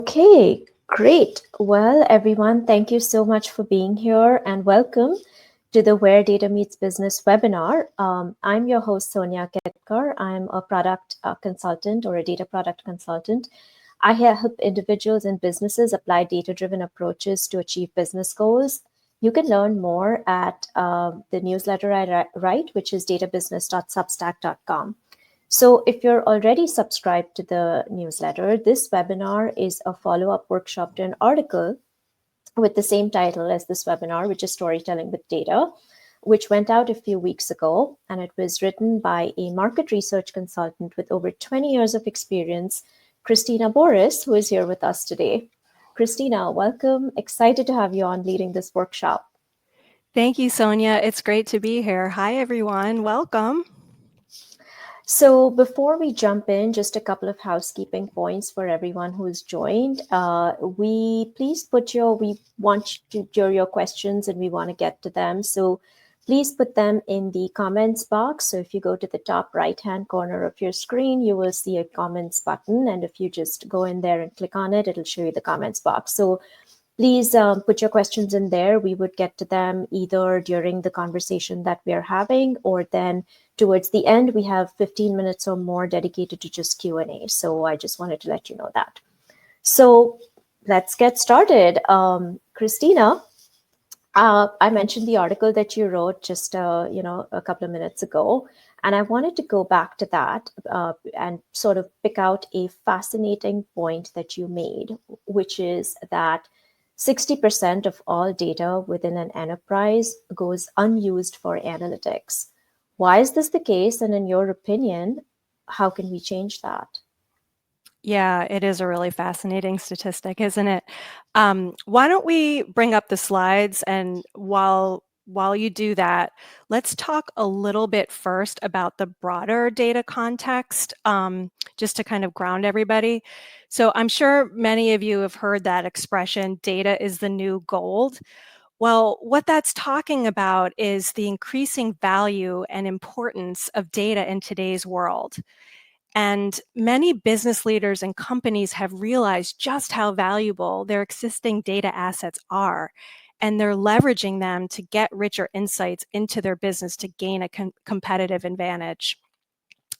Okay, great. Well, everyone, thank you so much for being here and welcome to the Where Data Meets Business webinar. I'm your host, Sonia Ketkar. I'm a product consultant or a data product consultant. I help individuals and businesses apply data-driven approaches to achieve business goals. You can learn more at the newsletter I write, which is databusiness.substack.com. So if you're already subscribed to the newsletter, this webinar is a follow-up workshop to an article with the same title as this webinar, which is Storytelling with Data, which went out a few weeks ago. And it was written by a market research consultant with over 20 years of experience, Christina Boris, who is here with us today. Christina, welcome. Excited to have you on leading this workshop. Thank you, Sonia. It's great to be here. Hi, everyone. Welcome. So before we jump in, just a couple of housekeeping points for everyone who's joined. We want to hear your questions and we want to get to them. So please put them in the comments box. So if you go to the top right-hand corner of your screen, you will see a comments button. And if you just go in there and click on it, it'll show you the comments box. So please put your questions in there. We would get to them either during the conversation that we are having, or then towards the end. We have 15 minutes or more dedicated to just Q&A. So I just wanted to let you know that. So let's get started. Christina, I mentioned the article that you wrote just a couple of minutes ago, and I wanted to go back to that and sort of pick out a fascinating point that you made, which is that 60% of all data within an enterprise goes unused for analytics. Why is this the case? And in your opinion, how can we change that? Yeah, it is a really fascinating statistic, isn't it? Why don't we bring up the slides, and while you do that, let's talk a little bit first about the broader data context, just to kind of ground everybody. So I'm sure many of you have heard that expression, data is the new gold. Well, what that's talking about is the increasing value and importance of data in today's world. And many business leaders and companies have realized just how valuable their existing data assets are. And they're leveraging them to get richer insights into their business to gain a competitive advantage.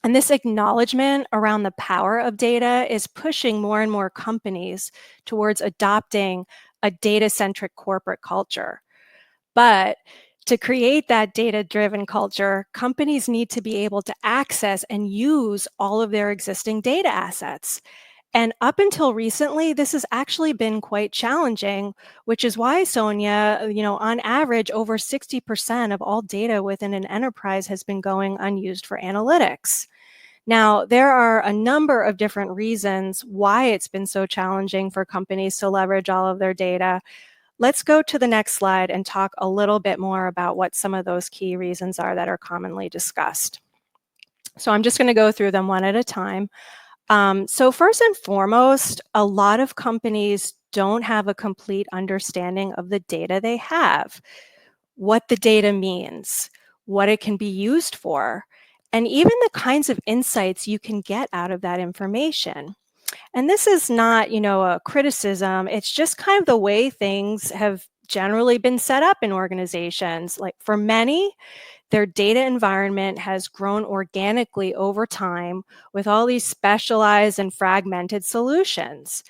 And this acknowledgement around the power of data is pushing more and more companies towards adopting a data-centric corporate culture. But to create that data-driven culture, companies need to be able to access and use all of their existing data assets. And up until recently, this has actually been quite challenging, which is why, Sonia, on average, over 60% of all data within an enterprise has been going unused for analytics. Now, there are a number of different reasons why it's been so challenging for companies to leverage all of their data. Let's go to the next slide and talk a little bit more about what some of those key reasons are that are commonly discussed. So I'm just going to go through them one at a time. So first and foremost, a lot of companies don't have a complete understanding of the data they have, what the data means, what it can be used for, and even the kinds of insights you can get out of that information. And this is not, a criticism. It's just kind of the way things have generally been set up in organizations. Like for many, their data environment has grown organically over time with all these specialized and fragmented solutions.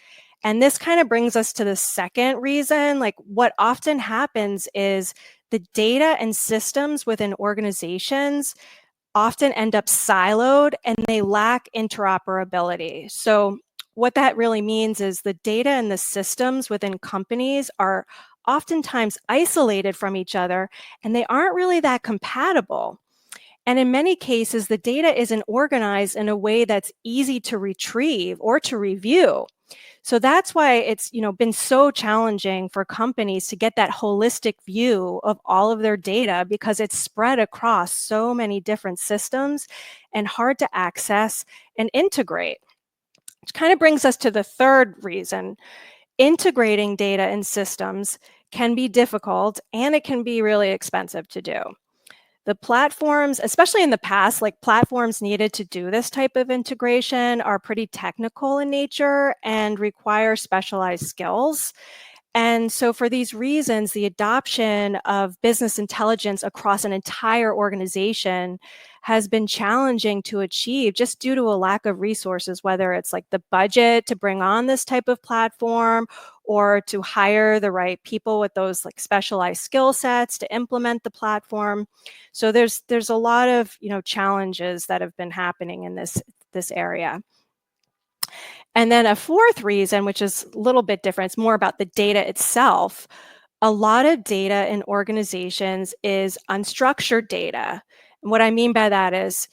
And this kind of brings us to the second reason. Like what often happens is the data and systems within organizations often end up siloed and they lack interoperability. So what that really means is the data and the systems within companies are oftentimes isolated from each other and they aren't really that compatible. And in many cases, the data isn't organized in a way that's easy to retrieve or to review. So that's why it's, been so challenging for companies to get that holistic view of all of their data because it's spread across so many different systems and hard to access and integrate. Which kind of brings us to the third reason. Integrating data and systems can be difficult and it can be really expensive to do. The platforms, especially in the past, like platforms needed to do this type of integration are pretty technical in nature and require specialized skills. And so for these reasons, the adoption of business intelligence across an entire organization has been challenging to achieve just due to a lack of resources, whether it's like the budget to bring on this type of platform or to hire the right people with those like specialized skill sets to implement the platform. So there's a lot of, challenges that have been happening in this area. And then a fourth reason, which is a little bit different, it's more about the data itself. A lot of data in organizations is unstructured data. And what I mean by that is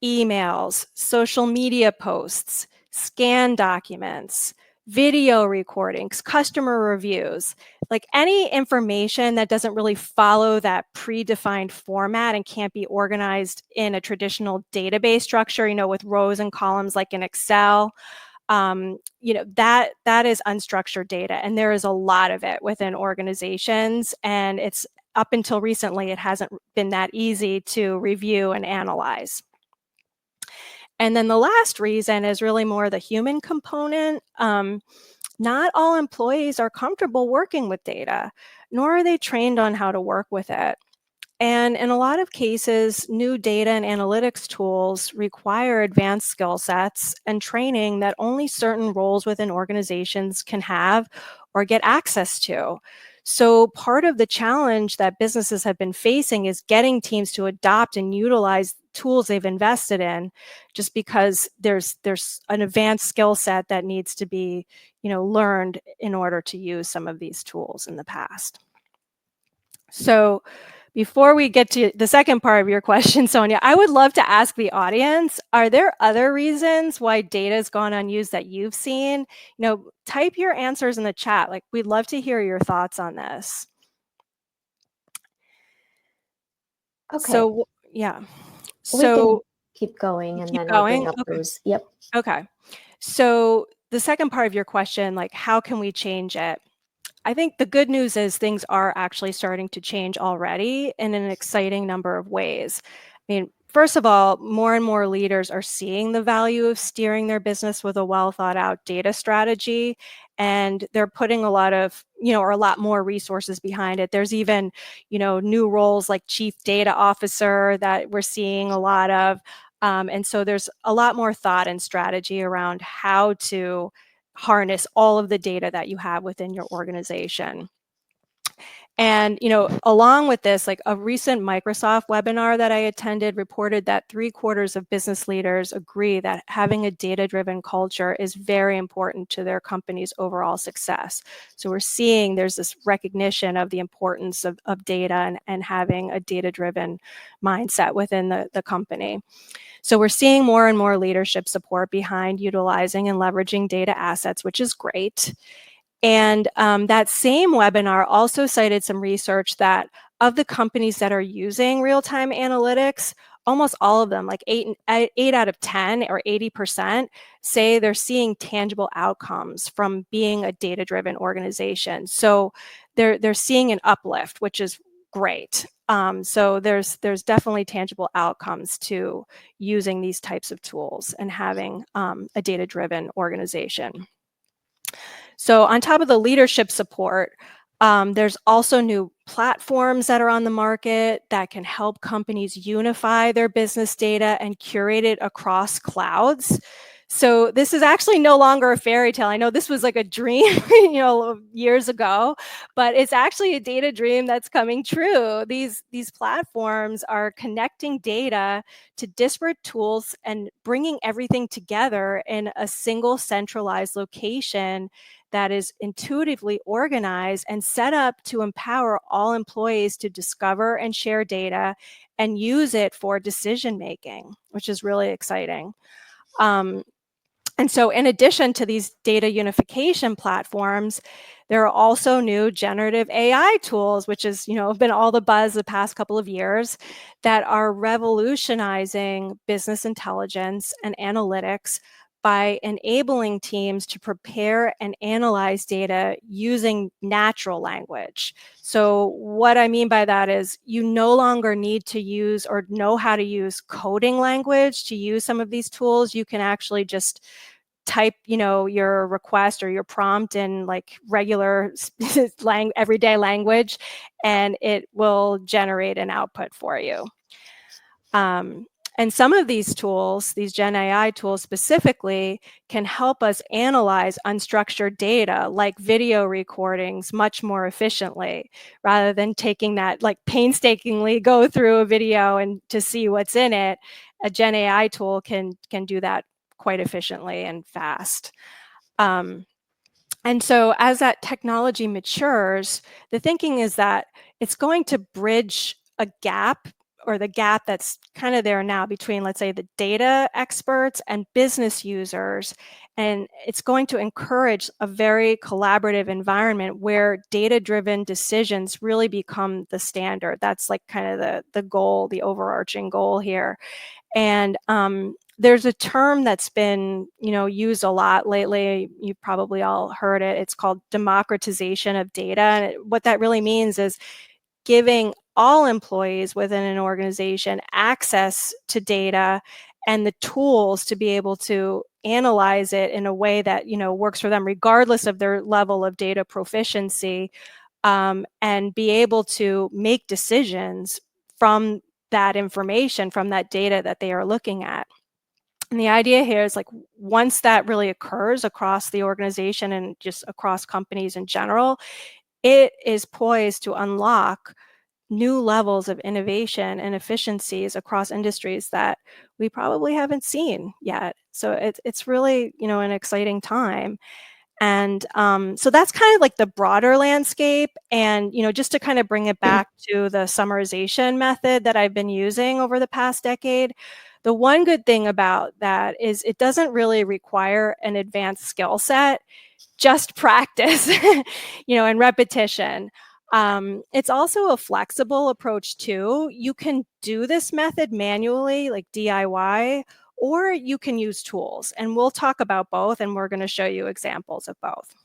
emails, social media posts, scan documents, video recordings, customer reviews, like any information that doesn't really follow that predefined format and can't be organized in a traditional database structure, with rows and columns like in Excel. That is unstructured data, and there is a lot of it within organizations, and it's up until recently, it hasn't been that easy to review and analyze. And then the last reason is really more the human component. Not all employees are comfortable working with data, nor are they trained on how to work with it. And in a lot of cases, new data and analytics tools require advanced skill sets and training that only certain roles within organizations can have or get access to. So part of the challenge that businesses have been facing is getting teams to adopt and utilize tools they've invested in, just because there's an advanced skill set that needs to be, learned in order to use some of these tools in the past. So before we get to the second part of your question, Sonia, I would love to ask the audience, are there other reasons why data has gone unused that you've seen? Type your answers in the chat. Like, we'd love to hear your thoughts on this. Okay. So, yeah. We can keep going and then I'll bring up Okay. those. Yep. Okay. So the second part of your question, like, how can we change it? I think the good news is things are actually starting to change already in an exciting number of ways. I mean, first of all, more and more leaders are seeing the value of steering their business with a well thought out data strategy, and they're putting a lot of, or a lot more resources behind it. There's even, new roles like chief data officer that we're seeing a lot of. And so there's a lot more thought and strategy around how to harness all of the data that you have within your organization. And, along with this, like a recent Microsoft webinar that I attended reported that 3/4 of business leaders agree that having a data-driven culture is very important to their company's overall success. So we're seeing there's this recognition of the importance of data and having a data-driven mindset within the company. So we're seeing more and more leadership support behind utilizing and leveraging data assets, which is great. And that same webinar also cited some research that of the companies that are using real-time analytics, almost all of them, like 8 out of 10 or 80%, say they're seeing tangible outcomes from being a data-driven organization. So they're seeing an uplift, which is great. So there's definitely tangible outcomes to using these types of tools and having a data-driven organization. So on top of the leadership support, there's also new platforms that are on the market that can help companies unify their business data and curate it across clouds. So this is actually no longer a fairy tale. I know this was like a dream, years ago, but it's actually a data dream that's coming true. These platforms are connecting data to disparate tools and bringing everything together in a single centralized location that is intuitively organized and set up to empower all employees to discover and share data and use it for decision making, which is really exciting. And so in addition to these data unification platforms, there are also new generative AI tools, which has, been all the buzz the past couple of years, that are revolutionizing business intelligence and analytics by enabling teams to prepare and analyze data using natural language. So what I mean by that is you no longer need to use or know how to use coding language to use some of these tools. You can actually just type, your request or your prompt in like regular everyday language, and it will generate an output for you. And some of these tools, these GenAI tools specifically, can help us analyze unstructured data like video recordings much more efficiently, rather than taking that, like painstakingly go through a video and to see what's in it. A GenAI tool can do that quite efficiently and fast. And so as that technology matures, the thinking is that it's going to bridge a gap, or the gap that's kind of there now between, let's say, the data experts and business users. And it's going to encourage a very collaborative environment where data-driven decisions really become the standard. That's like kind of the goal, the overarching goal here. And there's a term that's been, used a lot lately. You've probably all heard it. It's called democratization of data. And what that really means is giving all employees within an organization access to data and the tools to be able to analyze it in a way that, works for them, regardless of their level of data proficiency, and be able to make decisions from that information, from that data that they are looking at. And the idea here is, like, once that really occurs across the organization and just across companies in general, it is poised to unlock new levels of innovation and efficiencies across industries that we probably haven't seen yet. So it's really, an exciting time. And so that's kind of like the broader landscape. And, just to kind of bring it back to the summarization method that I've been using over the past decade, the one good thing about that is it doesn't really require an advanced skill set, just practice, and repetition. It's also a flexible approach too. You can do this method manually, like DIY, or you can use tools. And we'll talk about both, and we're going to show you examples of both.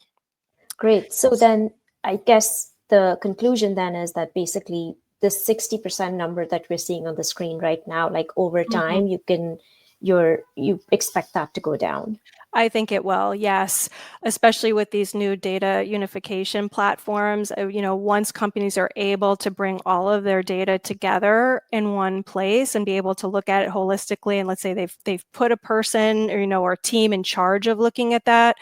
Great. So then I guess the conclusion then is that basically the 60% number that we're seeing on the screen right now, like over time, you expect that to go down. I think it will, yes, especially with these new data unification platforms. Once companies are able to bring all of their data together in one place and be able to look at it holistically, and let's say they've put a person or a team in charge of looking at that,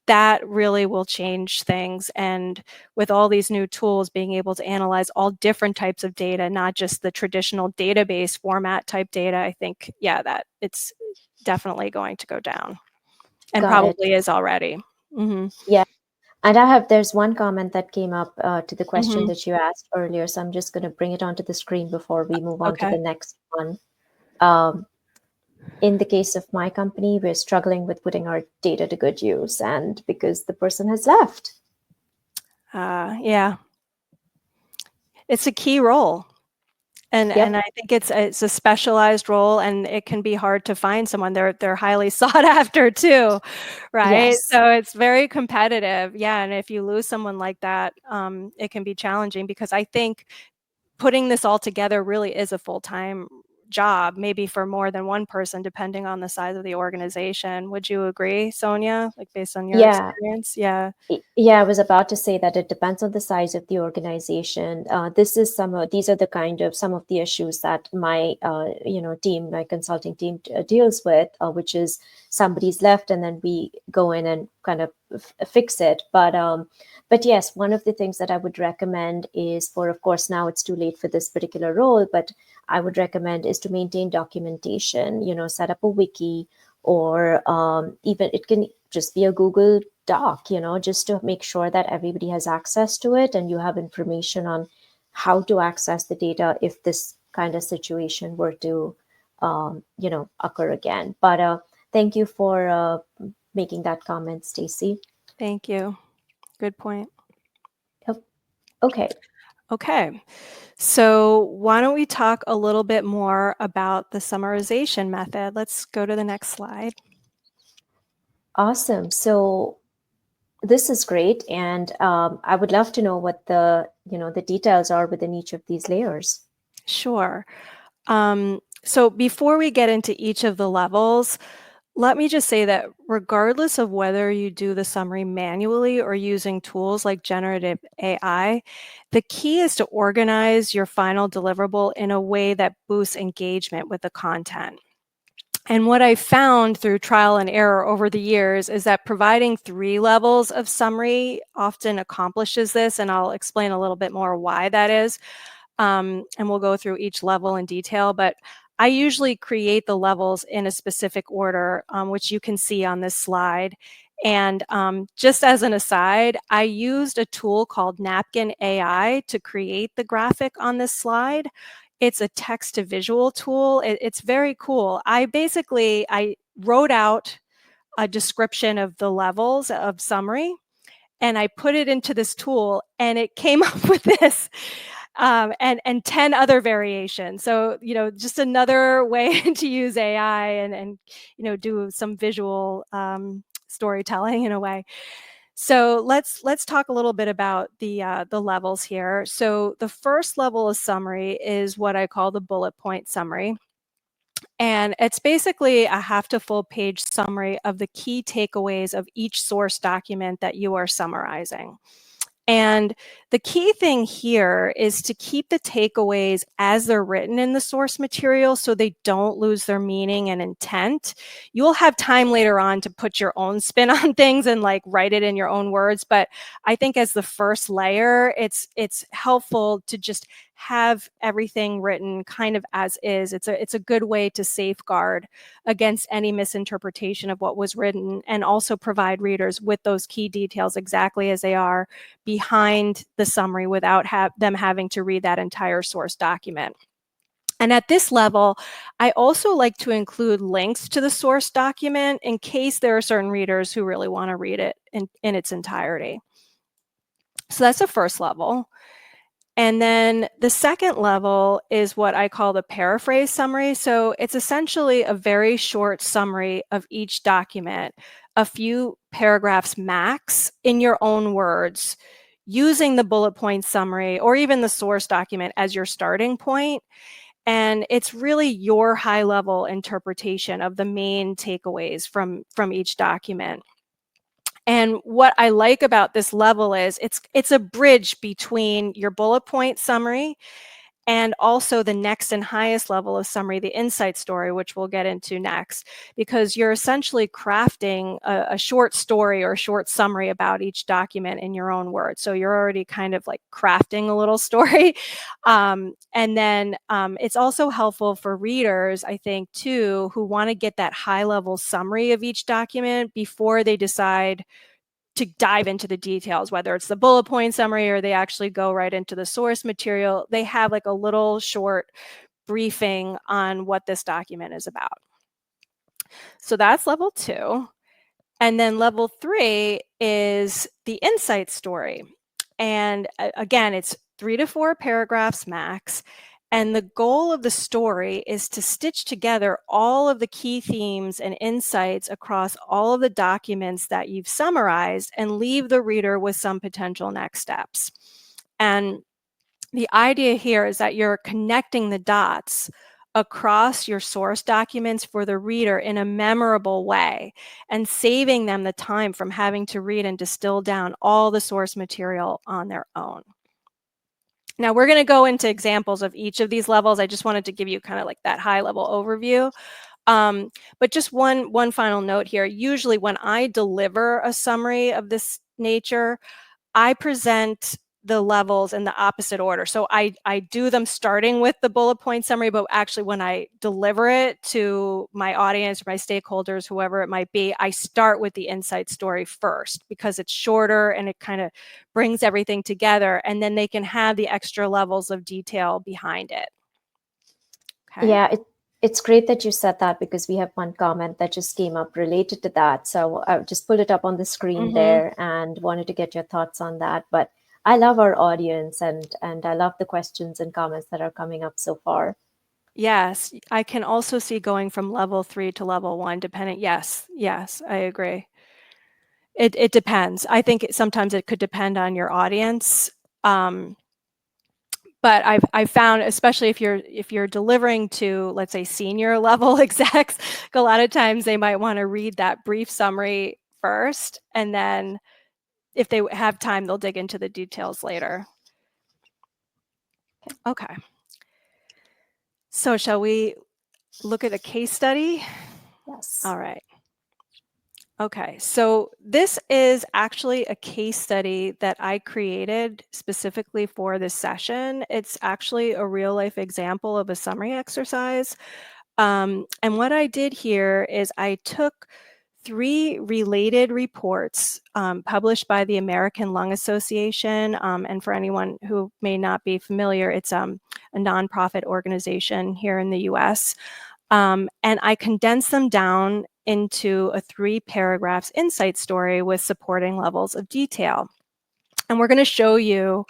that really will change things. And with all these new tools, being able to analyze all different types of data, not just the traditional database format type data, I think, that it's definitely going to go down, and Got probably it. is already. Mm-hmm. Yeah. And there's one comment that came up to the question Mm-hmm. that you asked earlier. So I'm just going to bring it onto the screen before we move on to Okay. the next one. Um, in the case of my company, we're struggling with putting our data to good use, and because the person has left. Yeah, it's a key role. And Yep. I think it's a specialized role, and it can be hard to find someone. They're highly sought after too, right? Yes. So it's very competitive. Yeah, and if you lose someone like that, it can be challenging, because I think putting this all together really is a full-time job, maybe for more than one person, depending on the size of the organization. Would you agree, Sonia? Like, based on your Yeah. experience? Yeah. Yeah, I was about to say that it depends on the size of the organization. These are the kind of some of the issues that my team, my consulting team deals with, which is somebody's left and then we go in and kind of fix it. But yes, one of the things that I would recommend is of course, now it's too late for this particular role, but I would recommend is to maintain documentation. Set up a wiki, or even it can just be a Google Doc, just to make sure that everybody has access to it and you have information on how to access the data if this kind of situation were to, occur again. But thank you for making that comment, Stacy. Thank you. Good point. Yep. Okay. Okay. So why don't we talk a little bit more about the summarization method? Let's go to the next slide. Awesome. So this is great, and I would love to know what the details are within each of these layers. Sure. So before we get into each of the levels, let me just say that regardless of whether you do the summary manually or using tools like generative AI, the key is to organize your final deliverable in a way that boosts engagement with the content. And what I found through trial and error over the years is that providing 3 levels of summary often accomplishes this, and I'll explain a little bit more why that is. And we'll go through each level in detail, but I usually create the levels in a specific order, which you can see on this slide. And just as an aside, I used a tool called Napkin AI to create the graphic on this slide. It's a text to visual tool. It's very cool. I wrote out a description of the levels of summary, and I put it into this tool, and it came up with this, and 10 other variations. So, just another way to use AI and do some visual storytelling in a way. So let's talk a little bit about the levels here. So the first level of summary is what I call the bullet point summary. And it's basically a half to full page summary of the key takeaways of each source document that you are summarizing. And the key thing here is to keep the takeaways as they're written in the source material so they don't lose their meaning and intent. You'll have time later on to put your own spin on things and like write it in your own words, but I think as the first layer, it's helpful to just have everything written kind of as is. It's a good way to safeguard against any misinterpretation of what was written and also provide readers with those key details exactly as they are behind the summary without them having to read that entire source document. And at this level, I also like to include links to the source document in case there are certain readers who really want to read it in its entirety. So that's the first level. And then the second level is what I call the paraphrase summary. So it's essentially a very short summary of each document, a few paragraphs max in your own words, using the bullet point summary or even the source document as your starting point. And it's really your high level interpretation of the main takeaways from each document. And what I like about this level is it's a bridge between your bullet point summary and also the next and highest level of summary, the insight story, which we'll get into next, because you're essentially crafting a short story or a short summary about each document in your own words. So you're already kind of like crafting a little story. And then it's also helpful for readers, I think, too, who want to get that high level summary of each document before they decide to dive into the details, whether it's the bullet point summary or they actually go right into the source material. They have like a little short briefing on what this document is about. So that's level 2. And then level 3 is the insight story. And again, it's 3 to 4 paragraphs max. And the goal of the story is to stitch together all of the key themes and insights across all of the documents that you've summarized and leave the reader with some potential next steps. And the idea here is that you're connecting the dots across your source documents for the reader in a memorable way and saving them the time from having to read and distill down all the source material on their own. Now we're going to go into examples of each of these levels. I just wanted to give you kind of like that high level overview. But just one final note here. Usually when I deliver a summary of this nature, I present the levels in the opposite order. So I do them starting with the bullet point summary, but actually when I deliver it to my audience or my stakeholders, whoever it might be, I start with the insight story first because it's shorter and it kind of brings everything together, and then they can have the extra levels of detail behind it. Okay. Yeah, it's great that you said that because we have one comment that just came up related to that. So I just pulled it up on the screen there and wanted to get your thoughts on that. But I love our audience and I love the questions and comments that are coming up so far. Yes, I can also see going from level 3 to level 1 depending. Yes, I agree. It depends. I think sometimes it could depend on your audience. But I've found, especially if you're delivering to, let's say, senior level execs, a lot of times they might want to read that brief summary first, and then if they have time, they'll dig into the details later. Okay. So shall we look at a case study? Yes. All right. Okay, so this is actually a case study that I created specifically for this session. It's actually a real life example of a summary exercise. And what I did here is I took 3 related reports published by the American Lung Association. And for anyone who may not be familiar, it's a nonprofit organization here in the US. And I condensed them down into a 3-paragraphs insight story with supporting levels of detail. And we're going to show you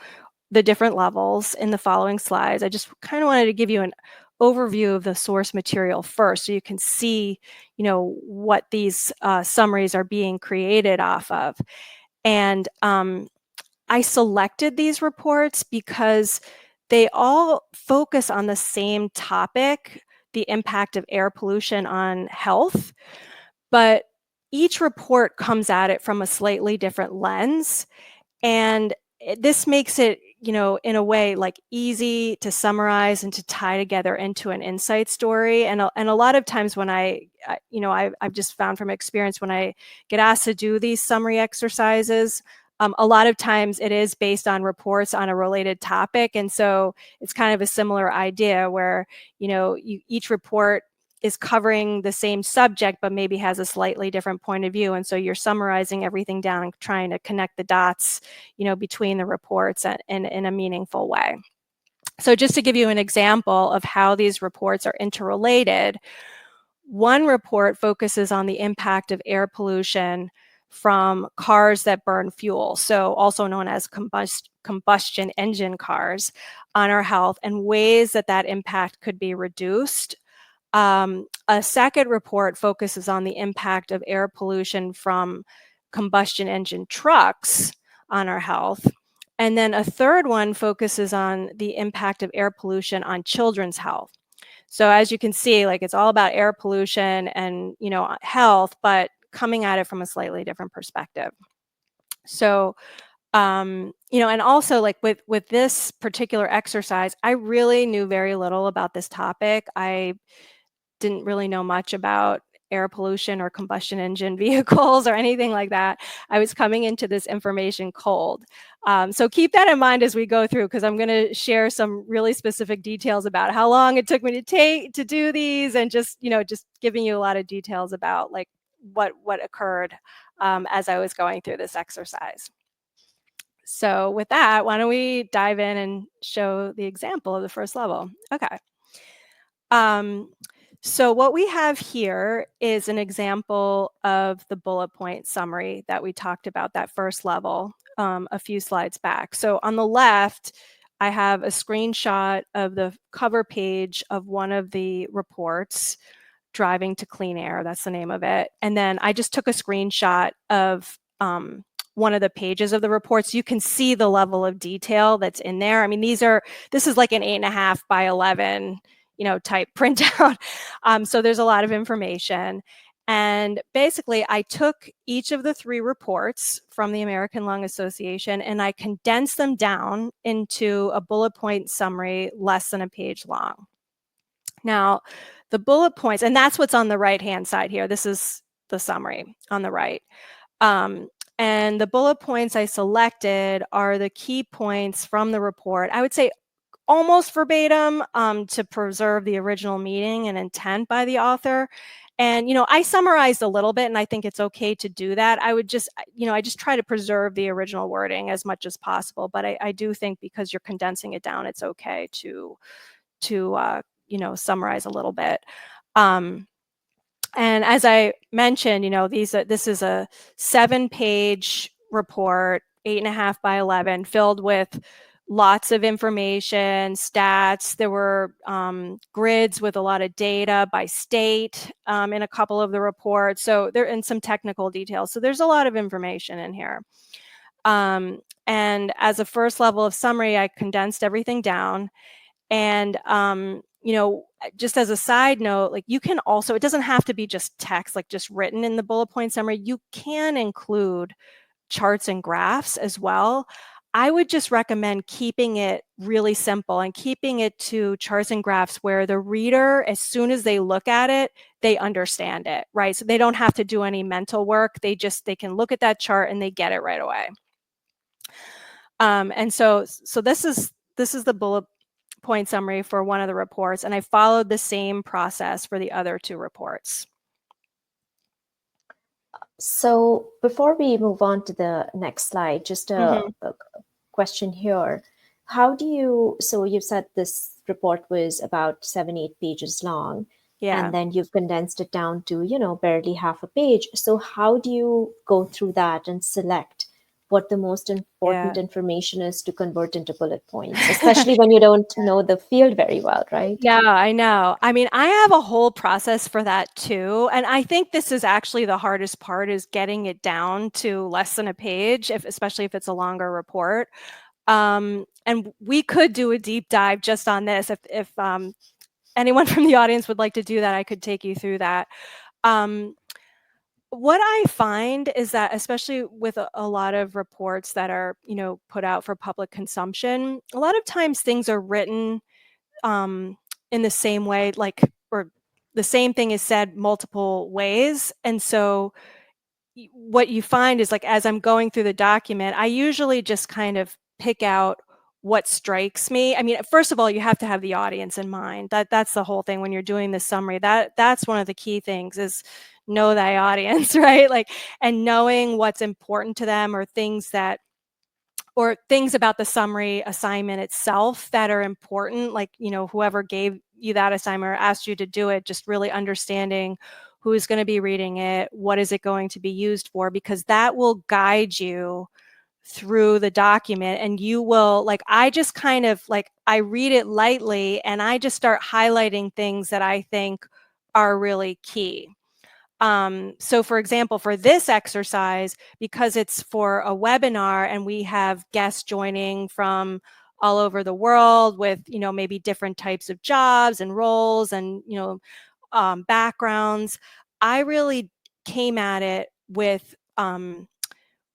the different levels in the following slides. I just kind of wanted to give you an overview of the source material first, so you can see, what these summaries are being created off of. And I selected these reports because they all focus on the same topic, the impact of air pollution on health, but each report comes at it from a slightly different lens. And this makes it, in a way, like easy to summarize and to tie together into an insight story. And a lot of times when I've just found from experience, when I get asked to do these summary exercises, a lot of times it is based on reports on a related topic. And so it's kind of a similar idea where, each report is covering the same subject, but maybe has a slightly different point of view. And so you're summarizing everything down and trying to connect the dots, between the reports in a meaningful way. So just to give you an example of how these reports are interrelated, one report focuses on the impact of air pollution from cars that burn fuel, so also known as combustion engine cars, on our health, and ways that impact could be reduced. A second report focuses on the impact of air pollution from combustion engine trucks on our health. And then a third one focuses on the impact of air pollution on children's health. So as you can see, it's all about air pollution and, health, but coming at it from a slightly different perspective. So, and also with this particular exercise, I really knew very little about this topic. I didn't really know much about air pollution or combustion engine vehicles or anything like that. I was coming into this information cold. So keep that in mind as we go through, because I'm going to share some really specific details about how long it took me to do these, and just giving you a lot of details about what occurred as I was going through this exercise. So with that, why don't we dive in and show the example of the first level? Okay. So what we have here is an example of the bullet point summary that we talked about, that first level, a few slides back. So on the left, I have a screenshot of the cover page of one of the reports, Driving to Clean Air, that's the name of it. And then I just took a screenshot of one of the pages of the reports. You can see the level of detail that's in there. I mean, this is like an 8.5 by 11 type printout. So there's a lot of information. And basically, I took each of the 3 reports from the American Lung Association and I condensed them down into a bullet point summary less than a page long. Now, the bullet points, and that's what's on the right-hand side here. This is the summary on the right. And the bullet points I selected are the key points from the report. I would say almost verbatim, to preserve the original meaning and intent by the author. And, I summarized a little bit, and I think it's okay to do that. I just try to preserve the original wording as much as possible. But I do think because you're condensing it down, it's okay to summarize a little bit. And as I mentioned, this is a 7-page report, 8.5 by 11, filled with lots of information, stats. There were grids with a lot of data by state in a couple of the reports. So there and some technical details. So there's a lot of information in here. And as a first level of summary, I condensed everything down. And just as a side note, like you can also, it doesn't have to be just text, like just written in the bullet point summary. You can include charts and graphs as well. I would just recommend keeping it really simple and keeping it to charts and graphs where the reader, as soon as they look at it, they understand it, right? So they don't have to do any mental work. They can look at that chart and they get it right away. And so this is the bullet point summary for one of the reports, and I followed the same process for the other two reports. So before we move on to the next slide, just a question here. So you said this report was about 7-8 pages long, and then you've condensed it down to, barely half a page. So how do you go through that and select what the most important information is to convert into bullet points, especially when you don't know the field very well, right? Yeah, I know. I mean, I have a whole process for that too. And I think this is actually the hardest part, is getting it down to less than a page, especially if it's a longer report. And we could do a deep dive just on this. If anyone from the audience would like to do that, I could take you through that. What I find is that, especially with a lot of reports that are, put out for public consumption, a lot of times things are written in the same way, or the same thing is said multiple ways. And so what you find is, like, as I'm going through the document, I usually just kind of pick out what strikes me. I mean, first of all, you have to have the audience in mind. That's the whole thing when you're doing this summary. That's one of the key things, is know thy audience, right? Like, and knowing what's important to them, or things about the summary assignment itself that are important, like, whoever gave you that assignment or asked you to do it, just really understanding who's going to be reading it, what is it going to be used for, because that will guide you through the document. And you will, like, I just kind of, like, I read it lightly and I just start highlighting things that I think are really key. So for example, for this exercise, because it's for a webinar and we have guests joining from all over the world with, maybe different types of jobs and roles and, backgrounds, I really came at it with,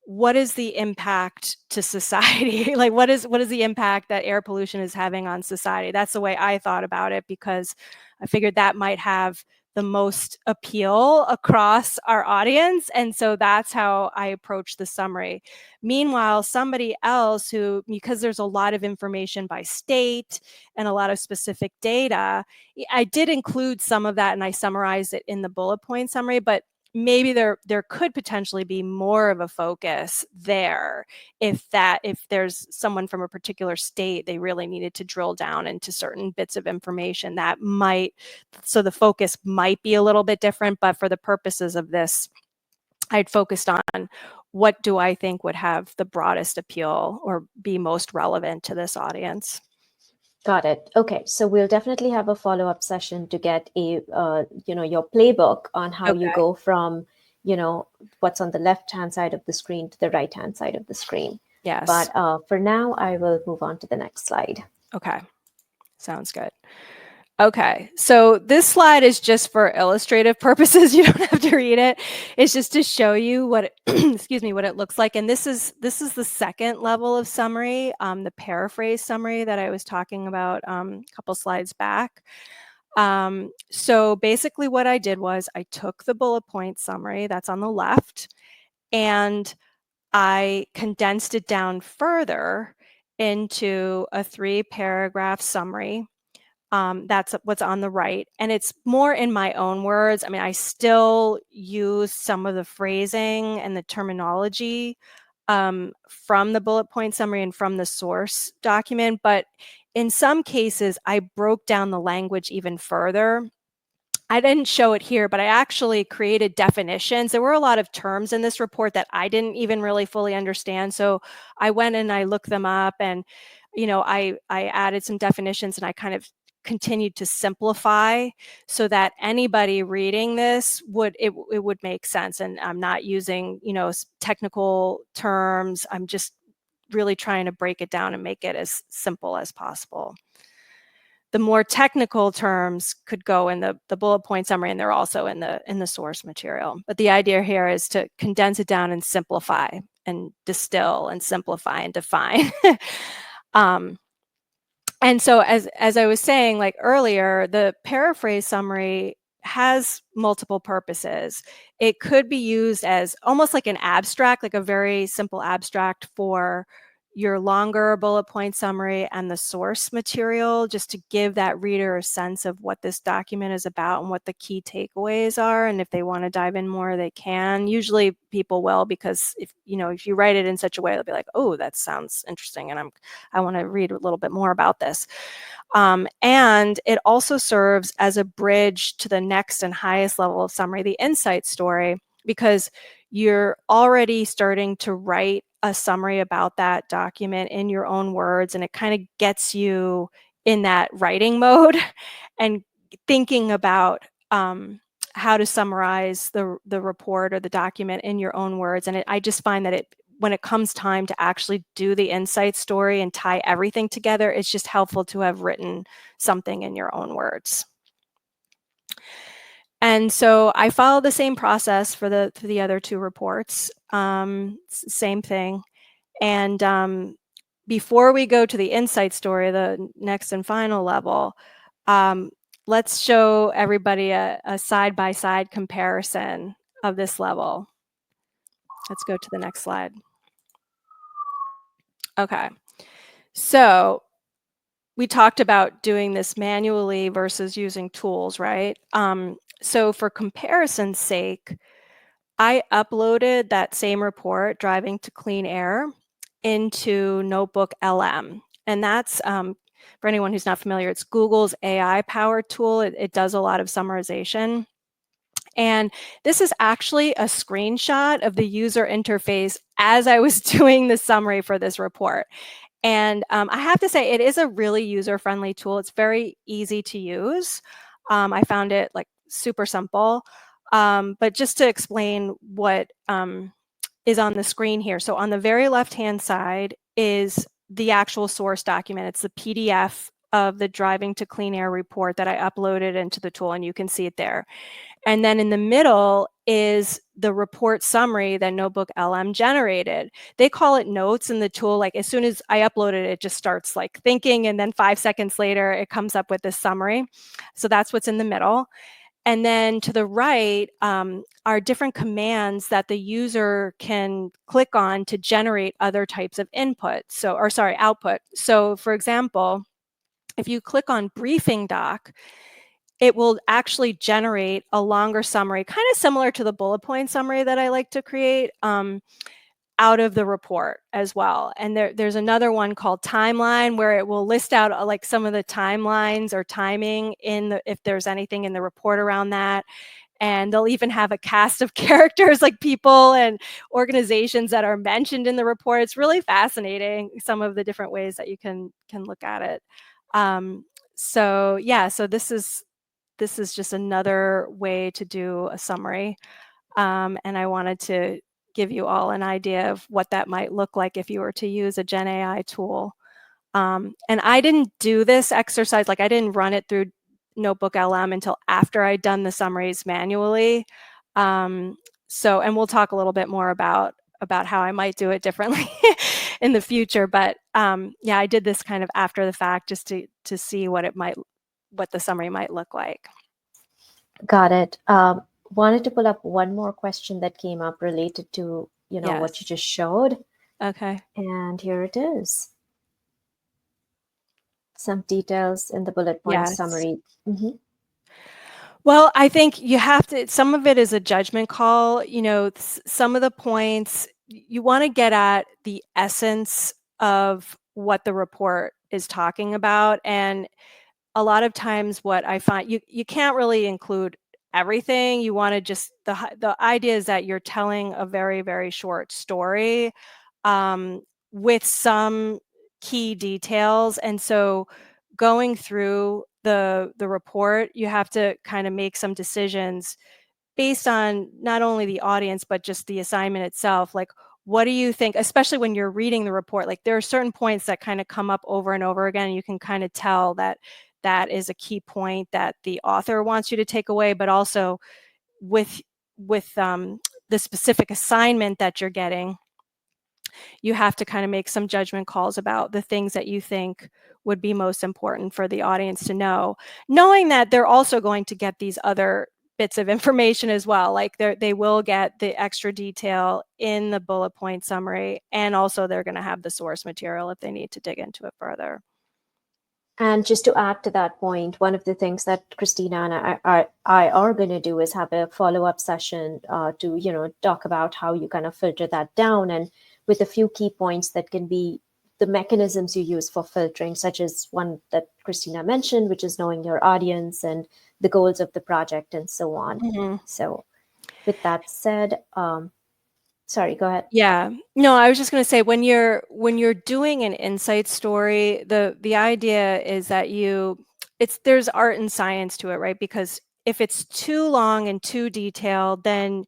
what is the impact to society? Like, what is the impact that air pollution is having on society? That's the way I thought about it, because I figured that might have the most appeal across our audience. And so that's how I approached the summary. Meanwhile, somebody else who, because there's a lot of information by state and a lot of specific data, I did include some of that and I summarized it in the bullet point summary, but maybe there could potentially be more of a focus there if there's someone from a particular state, they really needed to drill down into certain bits of information, so the focus might be a little bit different. But for the purposes of this, I'd focused on what do I think would have the broadest appeal or be most relevant to this audience. Got it. Okay, so we'll definitely have a follow-up session to get your playbook on how you go from, what's on the left-hand side of the screen to the right-hand side of the screen. Yes. But for now, I will move on to the next slide. Okay, sounds good. Okay, so this slide is just for illustrative purposes. You don't have to read it. It's just to show you what it looks like. And this is the second level of summary, the paraphrase summary that I was talking about a couple slides back. So basically what I did was I took the bullet point summary that's on the left and I condensed it down further into a 3-paragraph summary. That's what's on the right. And it's more in my own words. I mean, I still use some of the phrasing and the terminology from the bullet point summary and from the source document. But in some cases, I broke down the language even further. I didn't show it here, but I actually created definitions. There were a lot of terms in this report that I didn't even really fully understand. So I went and I looked them up, and I added some definitions and I kind of continued to simplify so that anybody reading this it would make sense. And I'm not using, technical terms. I'm just really trying to break it down and make it as simple as possible. The more technical terms could go in the bullet point summary, and they're also in the source material. But the idea here is to condense it down and simplify and distill and simplify and define. And so as I was saying, like earlier, the paraphrase summary has multiple purposes. It could be used as almost like an abstract, like a very simple abstract for your longer bullet point summary and the source material, just to give that reader a sense of what this document is about and what the key takeaways are. And if they want to dive in more, they can. Usually people will, because if you write it in such a way, they'll be like, oh, that sounds interesting, and I want to read a little bit more about this. And it also serves as a bridge to the next and highest level of summary, the insight story, because you're already starting to write a summary about that document in your own words, and it kind of gets you in that writing mode and thinking about how to summarize the report or the document in your own words. And I just find that when it comes time to actually do the insight story and tie everything together, it's just helpful to have written something in your own words. And so I followed the same process for the other two reports, same thing. And before we go to the insight story, the next and final level, let's show everybody a side-by-side comparison of this level. Let's go to the next slide. Okay, so we talked about doing this manually versus using tools, right? So for comparison's sake, I uploaded that same report, Driving to Clean Air, into Notebook LM. And that's, for anyone who's not familiar, it's Google's AI-powered tool. It does a lot of summarization. And this is actually a screenshot of the user interface as I was doing the summary for this report. And I have to say, it is a really user-friendly tool. It's very easy to use. I found it like super simple. But just to explain what is on the screen here. So on the very left-hand side is the actual source document. It's the PDF of the Driving to Clean Air report that I uploaded into the tool, and you can see it there. And then in the middle is the report summary that Notebook LM generated. They call it notes in the tool. Like as soon as I upload it, it just starts like thinking, and then 5 seconds later, it comes up with this summary. So that's what's in the middle. And then to the right are different commands that the user can click on to generate other types of output. So for example, if you click on Briefing Doc, it will actually generate a longer summary, kind of similar to the bullet point summary that I like to create, out of the report as well. And there's another one called Timeline, where it will list out like some of the timelines or timing if there's anything in the report around that. And they'll even have a cast of characters, like people and organizations that are mentioned in the report. It's really fascinating, some of the different ways that you can look at it. So this is just another way to do a summary. And I wanted to give you all an idea of what that might look like if you were to use a GenAI tool. And I didn't do this exercise, like I didn't run it through Notebook LM until after I'd done the summaries manually. And we'll talk a little bit more about how I might do it differently in the future. But I did this kind of after the fact, just to see what the summary might look like. Got it. Wanted to pull up one more question that came up related to, Yes. what you just showed. Okay. And here it is. Some details in the bullet point summary. Mm-hmm. Well, I think you have to, some of it is a judgment call. Some of the points you want to get at the essence of what the report is talking about. And a lot of times what I find, you can't really include everything. You want to just, the idea is that you're telling a very, very short story with some key details. And so going through the report, you have to kind of make some decisions based on not only the audience, but just the assignment itself. Like, what do you think, especially when you're reading the report, like there are certain points that kind of come up over and over again. And you can kind of tell that that is a key point that the author wants you to take away, but also with the specific assignment that you're getting, you have to kind of make some judgment calls about the things that you think would be most important for the audience to know, knowing that they're also going to get these other bits of information as well. Like they will get the extra detail in the bullet point summary, and also they're going to have the source material if they need to dig into it further. And just to add to that point, one of the things that Christina and I are going to do is have a follow-up session to talk about how you kind of filter that down, and with a few key points that can be the mechanisms you use for filtering, such as one that Christina mentioned, which is knowing your audience and the goals of the project and so on. Mm-hmm. So with that said, sorry, go ahead. Yeah. No, I was just going to say, when you're doing an insight story, the idea is that there's art and science to it, right? Because if it's too long and too detailed, then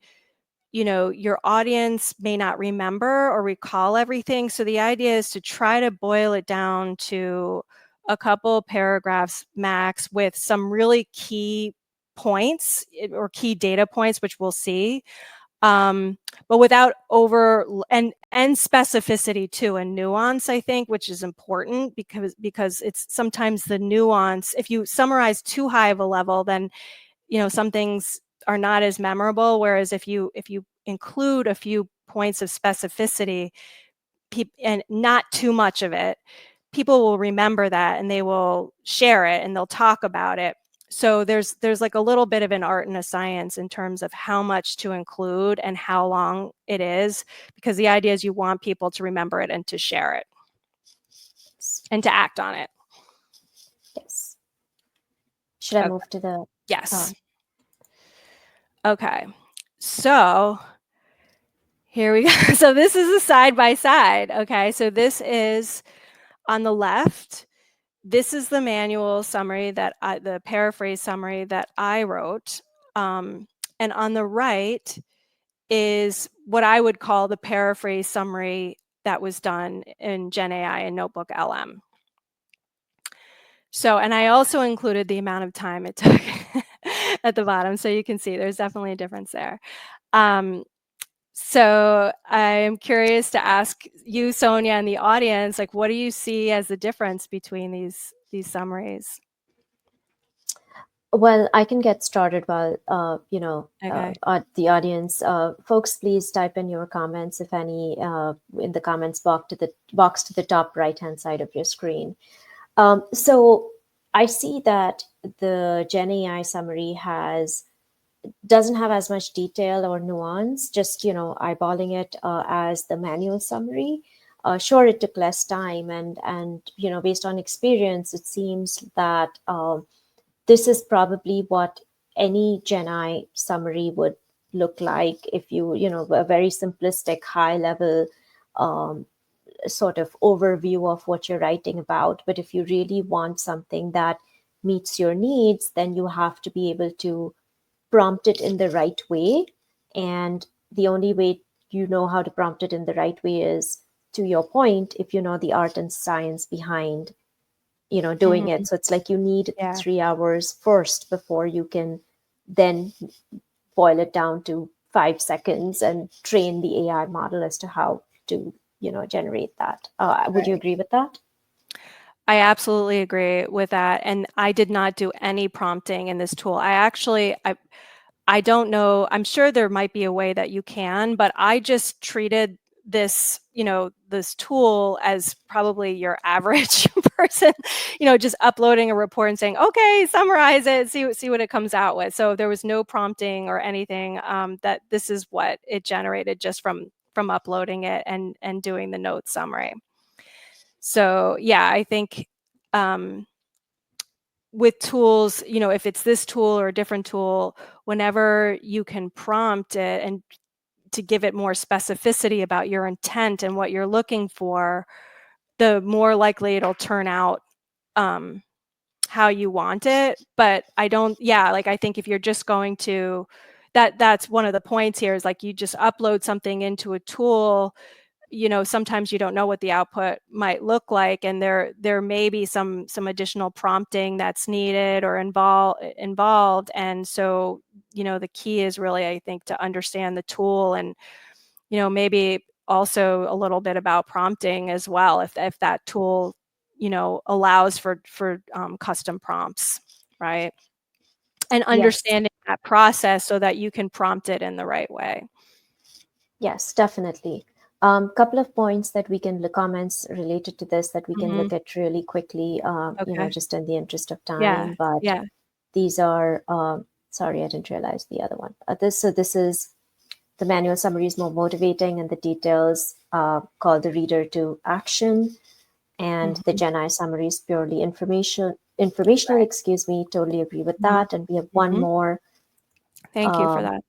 your audience may not remember or recall everything. So the idea is to try to boil it down to a couple paragraphs max with some really key points or key data points, which we'll see. But without over and specificity too, and nuance, I think, which is important, because it's sometimes the nuance. If you summarize too high of a level, then some things are not as memorable. Whereas if you include a few points of specificity, and not too much of it, people will remember that and they will share it and they'll talk about it. So there's like a little bit of an art and a science in terms of how much to include and how long it is, because the idea is you want people to remember it and to share it and to act on it. Yes. Should I move to the... Yes. Okay. So here we go. So this is a side by side. Okay. So this is on the left. This is the manual summary the paraphrase summary that I wrote. And on the right is what I would call the paraphrase summary that was done in GenAI and Notebook LM. So, and I also included the amount of time it took at the bottom. So you can see there's definitely a difference there. So I'm curious to ask you, Sonia, and the audience, like, what do you see as the difference between these summaries? Well, I can get started while, Okay. the audience, folks, please type in your comments, if any, in the comments box to the top right-hand side of your screen. So I see that the GenAI summary doesn't have as much detail or nuance, just, eyeballing it as the manual summary. Sure, it took less time, and based on experience, it seems that this is probably what any GenAI summary would look like if a very simplistic, high level sort of overview of what you're writing about. But if you really want something that meets your needs, then you have to be able to prompt it in the right way. And the only way you know how to prompt it in the right way is, to your point, if you know the art and science behind doing it. So it's like you need 3 hours first before you can then boil it down to 5 seconds and train the AI model as to how to generate that. Would you agree with that? I absolutely agree with that. And I did not do any prompting in this tool. I don't know. I'm sure there might be a way that you can, but I just treated this tool as probably your average person, just uploading a report and saying, okay, summarize it, see what it comes out with. So there was no prompting or anything. That this is what it generated just from uploading it and doing the notes summary. So yeah, I think with tools, if it's this tool or a different tool, whenever you can prompt it and to give it more specificity about your intent and what you're looking for, the more likely it'll turn out how you want it. But I think if you're just going to, that's one of the points here, is like you just upload something into a tool, sometimes you don't know what the output might look like, and there may be some additional prompting that's needed or involved. And so, the key is really, I think, to understand the tool, and maybe also a little bit about prompting as well, if that tool allows for custom prompts, right? And Yes. understanding that process so that you can prompt it in the right way. Yes, definitely. Couple of points that we can look, comments related to this that we can look at really quickly, Okay. just in the interest of Yeah. time. But Yeah. these are, sorry, I didn't realize the other one. This is the manual summary is more motivating, and the details call the reader to action. And the Mhm. GenAI summary is purely informational. Excuse me, totally agree with Mhm. that. And we have one Mhm. more. Thank you for Um, that.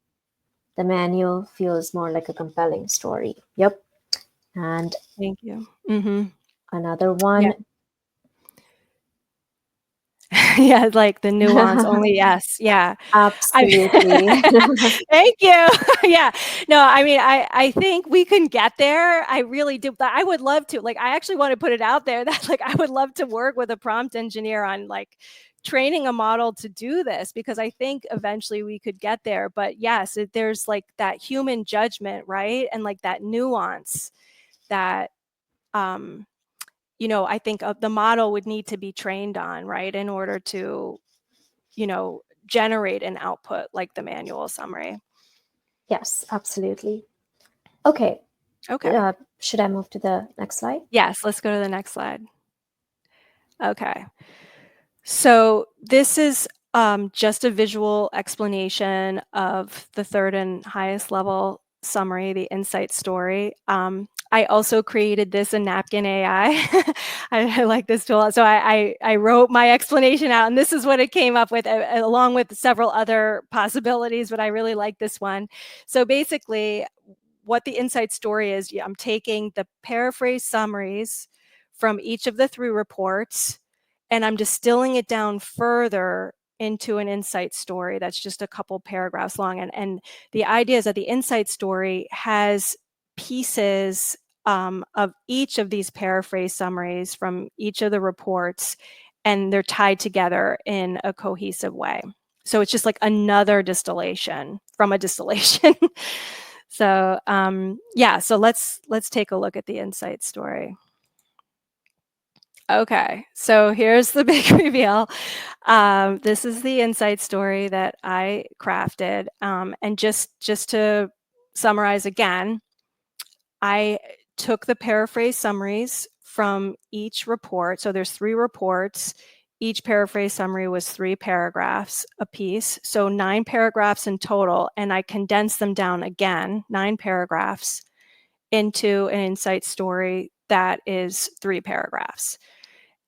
the manual feels more like a compelling story. Yep. And Thank you. Mhm. another Yeah. one. Yeah, like the nuance only. Yes. Yeah. I Absolutely. thank you. Yeah. No, I mean, I think we can get there. I really do. But I would love to. Like, I actually want to put it out there that, like, I would love to work with a prompt engineer on, like, training a model to do this, because I think eventually we could get there. But yes, there's like that human judgment, right? And like that nuance that um I think the model would need to be trained on, right, in order to generate an output like the manual summary. Yes, absolutely. Okay. Okay. Should I move to the next slide? Yes, let's go to the next slide. Okay. So this is just a visual explanation of the third and highest level summary, the insight story. I also created this in Napkin AI. I like this tool. So I wrote my explanation out, and this is what it came up with, along with several other possibilities, but I really like this one. So basically, what the insight story is, I'm taking the paraphrase summaries from each of the 3 reports, and I'm distilling it down further into an insight story that's just a couple paragraphs long. And the idea is that the insight story has pieces of each of these paraphrase summaries from each of the reports, and they're tied together in a cohesive way. So it's just like another distillation from a distillation. So so let's take a look at the insight story. Okay, so here's the big reveal. This is the insight story that I crafted, and just to summarize again, I took the paraphrase summaries from each report. So there's 3 reports. Each paraphrase summary was 3 paragraphs a piece, so 9 paragraphs in total, and I condensed them down again, 9 paragraphs, into an insight story that is 3 paragraphs.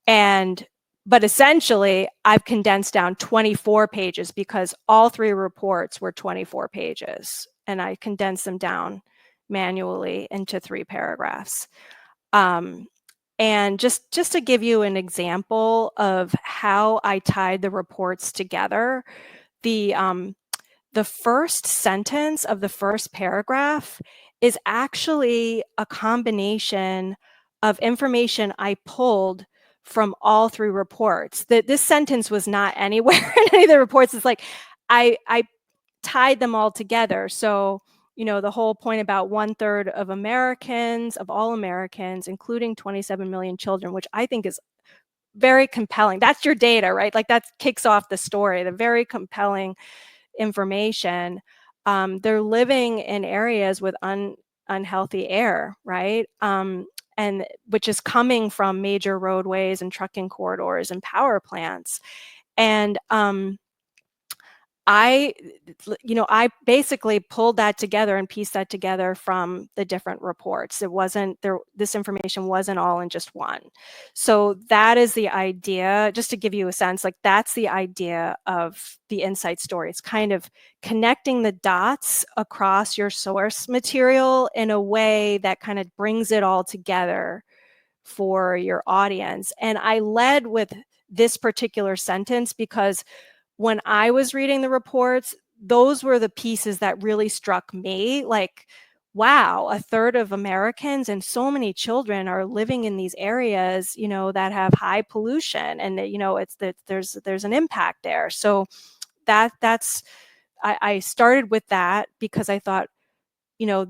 But essentially, I've condensed down 24 pages because all 3 reports were 24 pages, and I condensed them down manually into 3 paragraphs. And just to give you an example of how I tied the reports together, the first sentence of the first paragraph is actually a combination of information I pulled from all 3 reports. This sentence was not anywhere in any of the reports. It's like I tied them all together. So, the whole point about 1/3 of Americans, of all Americans, including 27 million children, which I think is very compelling. That's your data, right? Like that kicks off the story, the very compelling information. They're living in areas with unhealthy air, right? And which is coming from major roadways and trucking corridors and power plants. And I basically pulled that together and pieced that together from the different reports. It wasn't there, this information wasn't all in just one. So that is the idea, just to give you a sense, like that's the idea of the insight story. It's kind of connecting the dots across your source material in a way that kind of brings it all together for your audience. And I led with this particular sentence because when I was reading the reports, those were the pieces that really struck me. Like, wow, a third of Americans and so many children are living in these areas, that have high pollution, and it's that there's an impact there. So that's I started with that because I thought,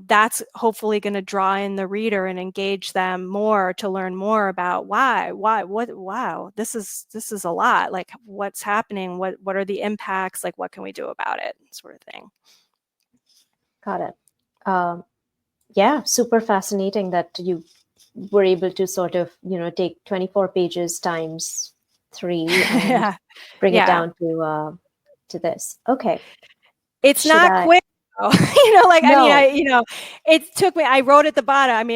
that's hopefully going to draw in the reader and engage them more to learn more about wow, this is a lot. Like, what's happening? What are the impacts? Like, what can we do about it? Sort of thing. Got it. Yeah, super fascinating that you were able to sort of, take 24 pages times 3 and Yeah. bring it Yeah. down to this. Okay. It's Should not I? quick. No. It took me, I wrote at the bottom,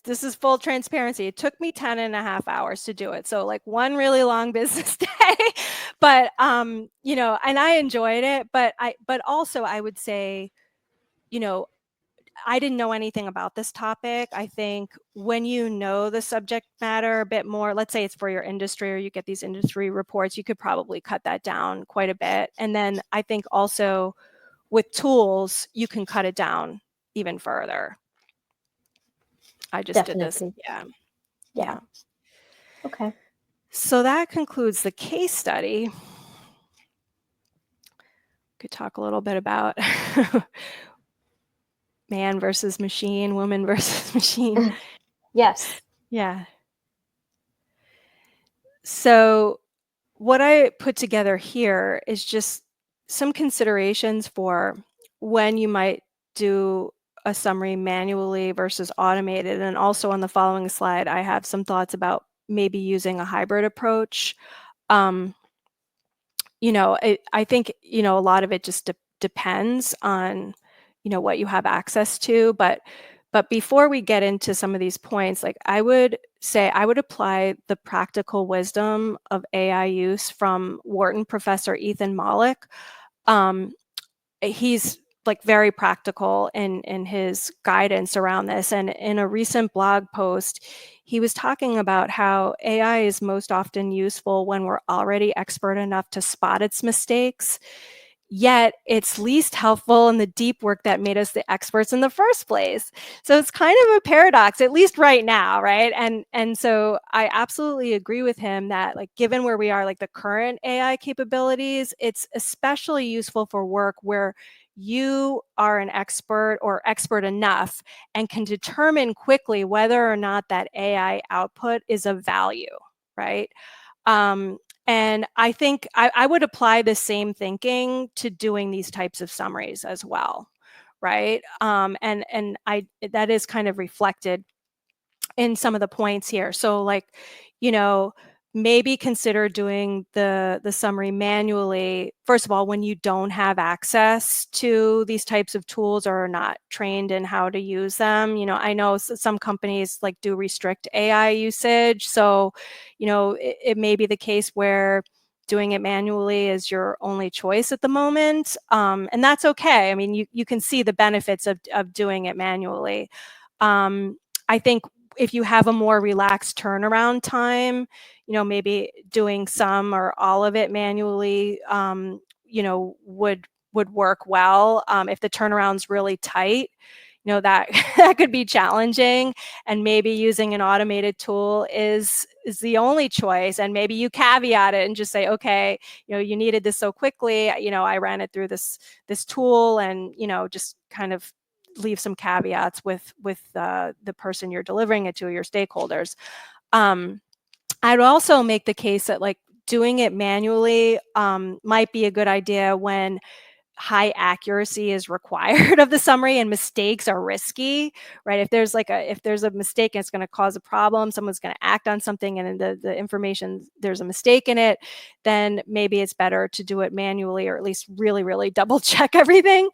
this is full transparency. It took me 10 and a half hours to do it. So like one really long business day, but, and I enjoyed it, but also I would say, I didn't know anything about this topic. I think when you know the subject matter a bit more, let's say it's for your industry or you get these industry reports, you could probably cut that down quite a bit. And then I think also with tools, you can cut it down even further. I just did this. Definitely. Yeah. Yeah. Okay. So that concludes the case study. Could talk a little bit about man versus machine, woman versus machine. Yes. Yeah. So what I put together here is just some considerations for when you might do a summary manually versus automated. And also on the following slide, I have some thoughts about maybe using a hybrid approach. Um, I think, a lot of it just depends on, what you have access to. But before we get into some of these points, like I would say I would apply the practical wisdom of AI use from Wharton professor Ethan Mollick. Um, he's like very practical in his guidance around this. And in a recent blog post, he was talking about how AI is most often useful when we're already expert enough to spot its mistakes. Yet it's least helpful in the deep work that made us the experts in the first place. So it's kind of a paradox, at least right now, right? And so I absolutely agree with him that, like, given where we are, like the current AI capabilities, it's especially useful for work where you are an expert or expert enough and can determine quickly whether or not that AI output is of value, right? Um, and I think I would apply the same thinking to doing these types of summaries as well, right? And that is kind of reflected in some of the points here. So like, maybe consider doing the summary manually. First of all, when you don't have access to these types of tools or are not trained in how to use them. I know some companies like do restrict AI usage. So, it may be the case where doing it manually is your only choice at the moment. And that's okay. I mean, you can see the benefits of doing it manually. I think if you have a more relaxed turnaround time, maybe doing some or all of it manually, would work well. If the turnaround's really tight, that that could be challenging, and maybe using an automated tool is the only choice. And maybe you caveat it and just say, okay, you needed this so quickly. I ran it through this tool, and just kind of leave some caveats with the person you're delivering it to, your stakeholders. I'd also make the case that like doing it manually might be a good idea when high accuracy is required of the summary and mistakes are risky, right? If there's a mistake and it's going to cause a problem, someone's going to act on something and the information, there's a mistake in it, then maybe it's better to do it manually, or at least really, really double check everything.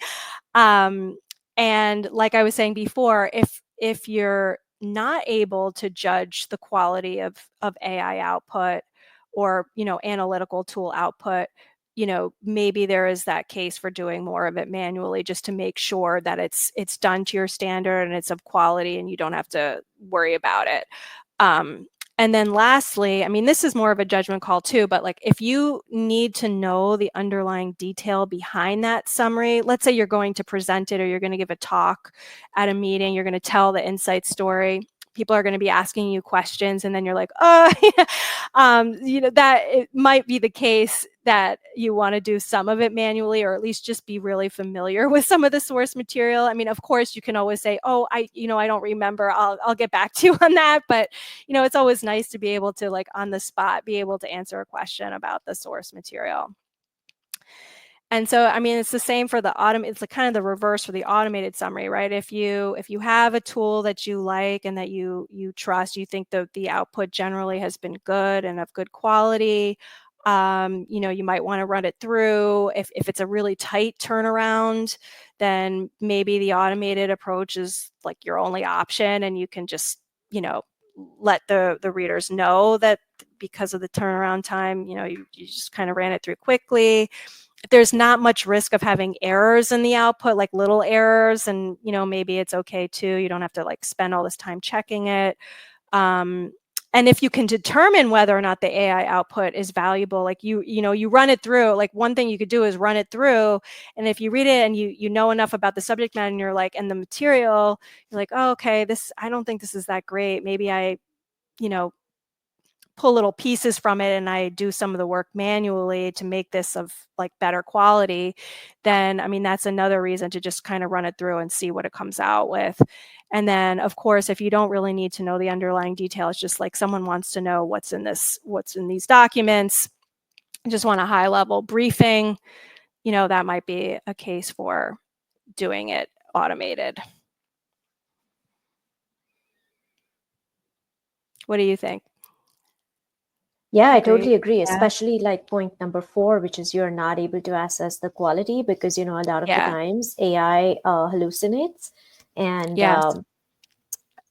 And like I was saying before, if you're not able to judge the quality of AI output or analytical tool output, maybe there is that case for doing more of it manually, just to make sure that it's done to your standard and it's of quality and you don't have to worry about it. And then lastly, I mean, this is more of a judgment call too, but like if you need to know the underlying detail behind that summary, let's say you're going to present it or you're going to give a talk at a meeting, you're going to tell the insight story. People are going to be asking you questions, and then you're like, oh, that it might be the case that you want to do some of it manually, or at least just be really familiar with some of the source material. I mean, of course, you can always say, oh, I don't remember. I'll get back to you on that. But, it's always nice to be able to, like, on the spot, be able to answer a question about the source material. And so, I mean, it's the same for the it's kind of the reverse for the automated summary, right? If you have a tool that you like and that you trust, you think that the output generally has been good and of good quality, you might want to run it through. If it's a really tight turnaround, then maybe the automated approach is like your only option, and you can just, let the readers know that because of the turnaround time, you just kind of ran it through quickly. There's not much risk of having errors in the output, like little errors, and maybe it's okay too. You don't have to like spend all this time checking it. And if you can determine whether or not the AI output is valuable, like you run it through. Like, one thing you could do is run it through, and if you read it and you know enough about the subject matter and you're like, and the material, you're like, oh, okay, I don't think this is that great. Maybe I pull little pieces from it and I do some of the work manually to make this of like better quality, then, I mean, that's another reason to just kind of run it through and see what it comes out with. And then, of course, if you don't really need to know the underlying details, just like someone wants to know what's in these documents, just want a high level briefing, that might be a case for doing it automated. What do you think? Yeah, I totally agree, especially like point number 4, which is you're not able to assess the quality because, a lot of the times AI hallucinates and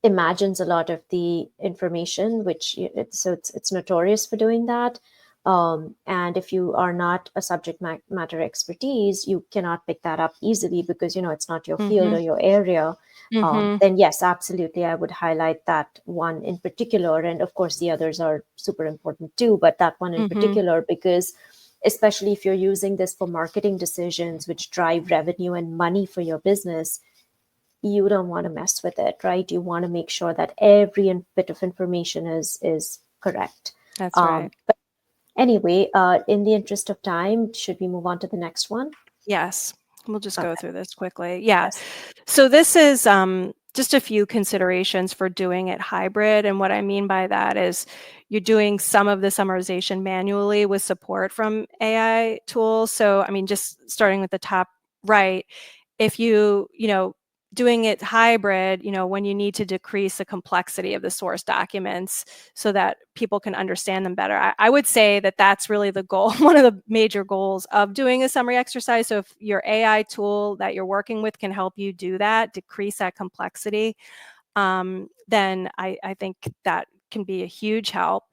imagines a lot of the information, so it's notorious for doing that. And if you are not a subject matter expertise, you cannot pick that up easily because, it's not your field or your area. Then yes, absolutely, I would highlight that one in particular. And of course, the others are super important too, but that one in particular, because especially if you're using this for marketing decisions, which drive revenue and money for your business, you don't want to mess with it, right? You want to make sure that every bit of information is correct. That's right. But anyway, in the interest of time, should we move on to the next one? Yes, we'll just go through this quickly. Yeah. Yes. So this is just a few considerations for doing it hybrid. And what I mean by that is you're doing some of the summarization manually with support from AI tools. So, I mean, just starting with the top right, if doing it hybrid, when you need to decrease the complexity of the source documents so that people can understand them better. I would say that that's really the goal, one of the major goals of doing a summary exercise. So if your AI tool that you're working with can help you do that, decrease that complexity, then I think that can be a huge help.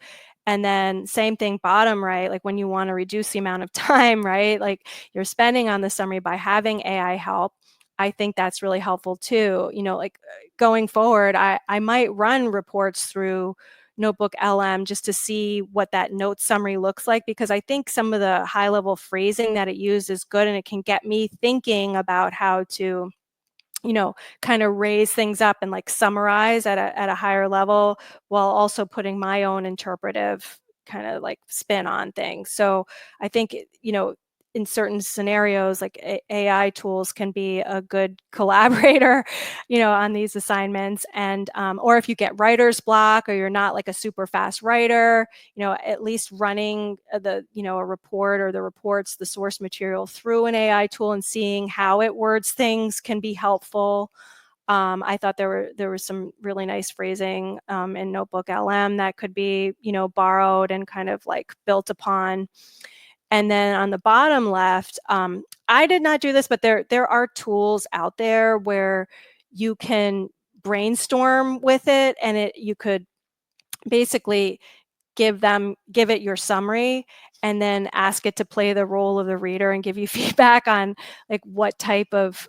And then same thing, bottom right, like when you want to reduce the amount of time, right, like you're spending on the summary by having AI help, I think that's really helpful too. Like going forward, I might run reports through Notebook LM just to see what that note summary looks like, because I think some of the high level phrasing that it uses is good, and it can get me thinking about how to kind of raise things up and like summarize at a higher level while also putting my own interpretive kind of like spin on things. So I think, in certain scenarios, like AI tools can be a good collaborator, on these assignments. And, or if you get writer's block or you're not like a super fast writer, at least running a report or the reports, the source material through an AI tool and seeing how it words things can be helpful. I thought there was some really nice phrasing in Notebook LM that could be, borrowed and kind of like built upon. And then on the bottom left, I did not do this, but there are tools out there where you can brainstorm with it, and you could basically give it your summary and then ask it to play the role of the reader and give you feedback on like what type of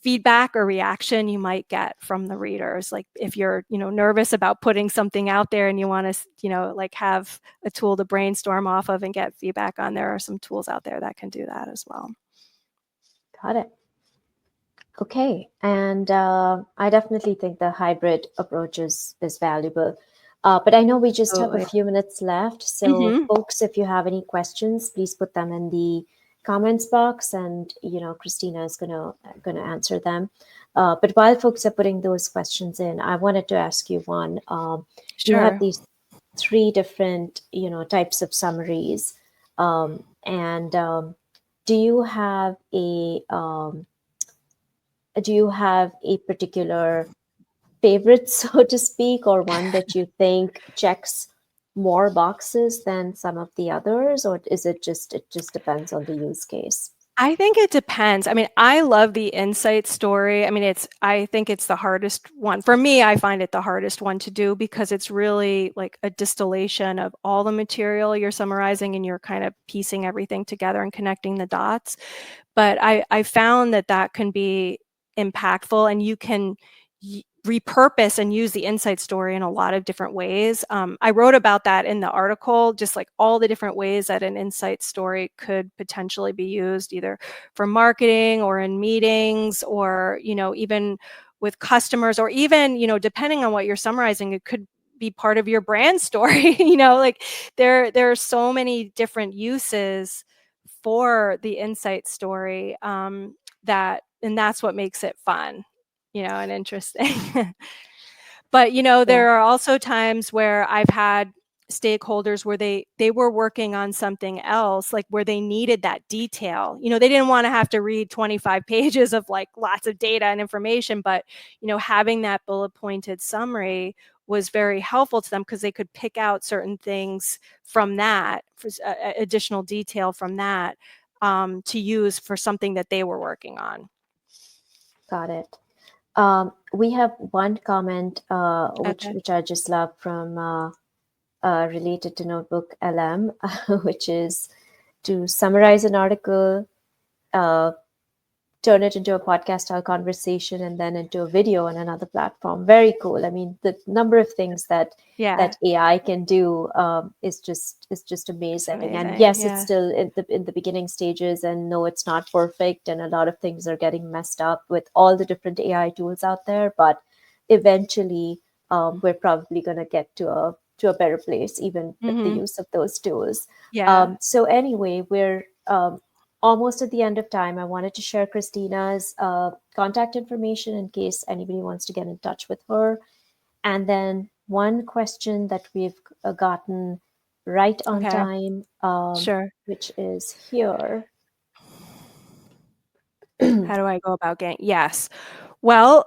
feedback or reaction you might get from the readers. Like if you're, nervous about putting something out there and you want to, like have a tool to brainstorm off of and get feedback on, there are some tools out there that can do that as well. Got it. Okay, and I definitely think the hybrid approach is valuable. But I know we just have a Absolutely. few minutes left. So, Mm-hmm. folks, if you have any questions, please put them in the comments box, and Christina is gonna answer them. But while folks are putting those questions in, I wanted to ask you one. You have Sure. these three different types of summaries, and do you have a particular favorite, so to speak, or one that you think checks more boxes than some of the others, or is it just depends on the use case? I think it depends. I mean, I love the insight story. I mean, I think it's the hardest one. For me, I find it the hardest one to do because it's really like a distillation of all the material you're summarizing and you're kind of piecing everything together and connecting the dots. But I found that can be impactful, and you can repurpose and use the insight story in a lot of different ways. I wrote about that in the article, just like all the different ways that an insight story could potentially be used, either for marketing or in meetings, or even with customers, or even depending on what you're summarizing, it could be part of your brand story. Like there are so many different uses for the insight story, and that's what makes it fun, and interesting. But Yeah, there are also times where I've had stakeholders where they were working on something else, like where they needed that detail. They didn't want to have to read 25 pages of like lots of data and information, but having that bullet pointed summary was very helpful to them because they could pick out certain things from that, for additional detail from that, to use for something that they were working on. got it. We have one comment, which Okay. I just love from related to Notebook LM, which is to summarize an article, uh, turn it into a podcast style conversation, and then into a video on another platform. Very cool. I mean, the number of things Yeah, that AI can do is just it's amazing. And amazing. yes, it's Yeah. still in the beginning stages, and no, it's not perfect, and a lot of things are getting messed up with all the different AI tools out there. But eventually, we're probably going to get to a better place, even with the Mm-hmm. use of those tools. Yeah. So anyway, we're almost at the end of time. I wanted to share Christina's contact information in case anybody wants to get in touch with her. And then one question that we've gotten right on Okay. time, Sure. which is here. How do I go about getting? Yes. Well,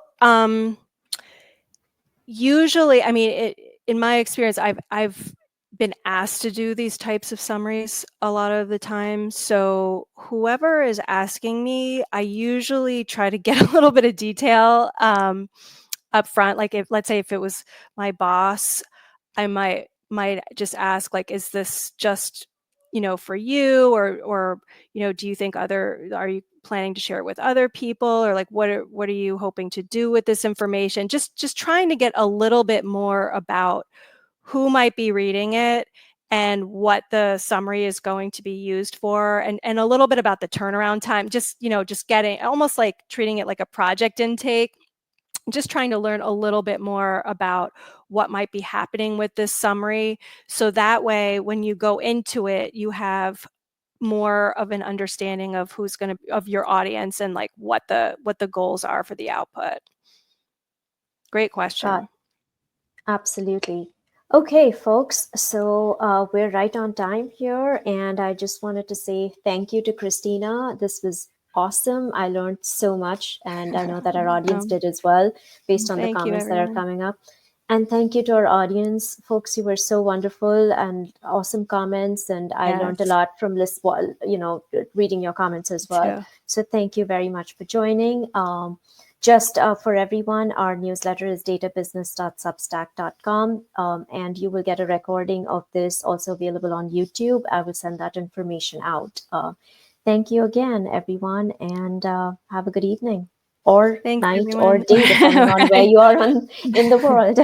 usually, I mean, in my experience, I've been asked to do these types of summaries a lot of the time. So whoever is asking me, I usually try to get a little bit of detail up front. Like if, let's say, if it was my boss, I might just ask, like, is this just for you, or do you think are you planning to share it with other people, or like what are you hoping to do with this information? Just trying to get a little bit more about who might be reading it and what the summary is going to be used for, and a little bit about the turnaround time. Just getting, almost like treating it like a project intake, just trying to learn a little bit more about what might be happening with this summary. So that way, when you go into it, you have more of an understanding of of your audience, and like what the goals are for the output. Great Got question. Absolutely. Okay, folks. So we're right on time here. And I just wanted to say thank you to Christina. This was awesome. I learned so much. And I know that our audience did as well, based on the Thank you, comments that are everyone. coming up. And thank you to our audience. Folks, you were so wonderful and awesome comments. And I learned a Yes, lot from reading your comments as well. too. So thank you very much for joining. Just for everyone, our newsletter is databusiness.substack.com, and you will get a recording of this also available on YouTube. I will send that information out. Thank you again, everyone, and have a good evening. or Thanks, night or everyone. day, depending on where Right. you are in the world.